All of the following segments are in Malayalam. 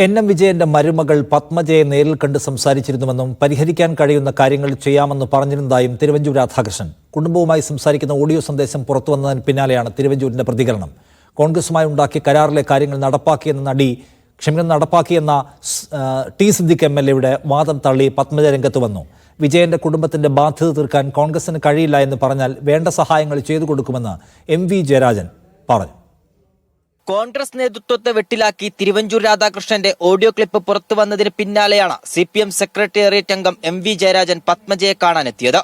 എൻ.എം. വിജയന്റെ മരുമകൾ പത്മജയെ നേരിൽ കണ്ട് സംസാരിച്ചിരുന്നുവെന്നും പരിഹരിക്കാൻ കഴിയുന്ന കാര്യങ്ങൾ ചെയ്യാമെന്ന് പറഞ്ഞിരുന്നതായും തിരുവഞ്ചൂർ രാധാകൃഷ്ണൻ കുടുംബവുമായി സംസാരിക്കുന്ന ഓഡിയോ സന്ദേശം പുറത്തുവന്നതിന് പിന്നാലെയാണ് തിരുവഞ്ചൂരിന്റെ പ്രതികരണം. കോൺഗ്രസുമായി ഉണ്ടാക്കിയ കരാറിലെ കാര്യങ്ങൾ നടപ്പാക്കിയെന്ന ടി സിദ്ദിഖ് എം.എൽ.എയുടെ വാദം തള്ളി പത്മജ രംഗത്ത് വന്നു. വിജയന്റെ കുടുംബത്തിന്റെ ബാധ്യത തീർക്കാൻ കോൺഗ്രസിന് കഴിയില്ല എന്ന് പറഞ്ഞാൽ വേണ്ട സഹായങ്ങൾ ചെയ്തു കൊടുക്കുമെന്ന് എം.വി. ജയരാജൻ പറഞ്ഞു. കോൺഗ്രസ് നേതൃത്വത്തെ വെട്ടിലാക്കി തിരുവഞ്ചൂർ രാധാകൃഷ്ണന്റെ ഓഡിയോ ക്ലിപ്പ് പുറത്തു വന്നതിന് പിന്നാലെയാണ് CPM സെക്രട്ടേറിയറ്റ് അംഗം എം.വി. ജയരാജൻ പത്മജയെ കാണാനെത്തിയത്.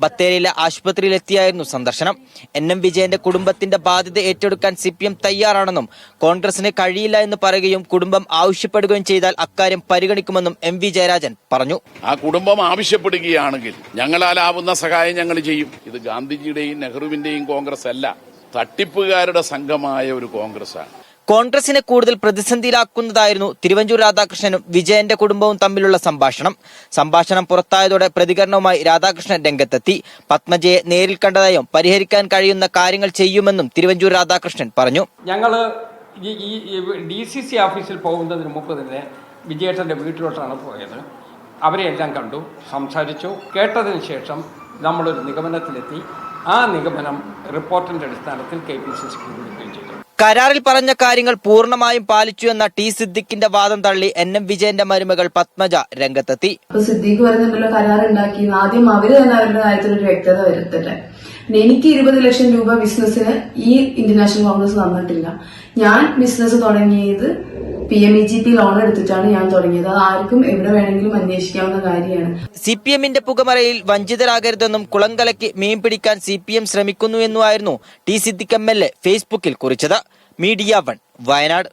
ബത്തേരിയിലെ ആശുപത്രിയിലെത്തിയായിരുന്നു സന്ദർശനം. എൻ.എം. വിജയന്റെ കുടുംബത്തിന്റെ ബാധ്യത ഏറ്റെടുക്കാൻ CPM തയ്യാറാണെന്നും കോൺഗ്രസിന് കഴിയില്ല എന്ന് പറയുകയും കുടുംബം ആവശ്യപ്പെടുകയും ചെയ്താൽ അക്കാര്യം പരിഗണിക്കുമെന്നും എം.വി. ജയരാജൻ പറഞ്ഞു. ആ കുടുംബം ആവശ്യപ്പെടുകയാണെങ്കിൽ ഞങ്ങളാലാവുന്ന സഹായം ഞങ്ങൾ ചെയ്യും. ഇത് ഗാന്ധിജിയുടെയും നെഹ്റുവിന്റെയും കോൺഗ്രസ് അല്ല, തട്ടിപ്പുകാരുടെ സംഘമായ ഒരു കോൺഗ്രസാണ്. കോൺഗ്രസിനെ കൂടുതൽ പ്രതിസന്ധിയിലാക്കുന്നതായിരുന്നു തിരുവഞ്ചൂർ രാധാകൃഷ്ണനും വിജയന്റെ കുടുംബവും തമ്മിലുള്ള സംഭാഷണം പുറത്തായതോടെ പ്രതികരണവുമായി രാധാകൃഷ്ണൻ രംഗത്തെത്തി. പത്മജയെ നേരിൽ കണ്ടതായും പരിഹരിക്കാൻ കഴിയുന്ന കാര്യങ്ങൾ ചെയ്യുമെന്നും തിരുവഞ്ചൂർ രാധാകൃഷ്ണൻ പറഞ്ഞു. ഞങ്ങള് ഈ DCC ഓഫീസിൽ പോകുന്നതിന് മുമ്പ് തന്നെ വിജയേട്ടന്റെ വീട്ടിലോട്ടാണ് പോയത്. അവരെയെല്ലാം കണ്ടു, സംസാരിച്ചു. കേട്ടതിന് ശേഷം നമ്മളൊരു നിഗമനത്തിലെത്തി. ആ നിഗമനം റിപ്പോർട്ടിന്റെ അടിസ്ഥാനത്തിൽ KPCCക്ക് കൊടുക്കുകയും ചെയ്തു. കരാറിൽ പറഞ്ഞ കാര്യങ്ങൾ പൂർണ്ണമായും പാലിച്ചു എന്ന ടി സിദ്ദിഖിന്റെ വാദം തള്ളി എൻ.എം. വിജയന്റെ മരുമകൾ പത്മജ രംഗത്തെത്തി. സിദ്ദിഖ് പറയുന്നുണ്ടല്ലോ കരാറുണ്ടാക്കി, ആദ്യം അവര് തന്നെ അവരുടെ കാര്യത്തിൽ ഒരു വ്യക്തത വരുത്തട്ടെ. എനിക്ക് 20 ലക്ഷം രൂപ ബിസിനസ്സിന് ഈ ഇന്ത്യൻ കോൺഗ്രസ് തന്നിട്ടില്ല. ഞാൻ ബിസിനസ് തുടങ്ങിയത് PMEGP ലോൺ എടുത്തിട്ടാണ് ഞാൻ തുടങ്ങിയത്. അത് ആർക്കും എവിടെ വേണമെങ്കിലും അന്വേഷിക്കാവുന്ന കാര്യമാണ്. CPMന്റെ പുകമറയിൽ വഞ്ചിതരാകരുതെന്നും കുളങ്കലയ്ക്ക് മീൻ പിടിക്കാൻ CPM ശ്രമിക്കുന്നു എന്നുമായിരുന്നു ടി സിദ്ദിഖ് MLA ഫേസ്ബുക്കിൽ കുറിച്ചത്. മീഡിയ 1 വയനാട്.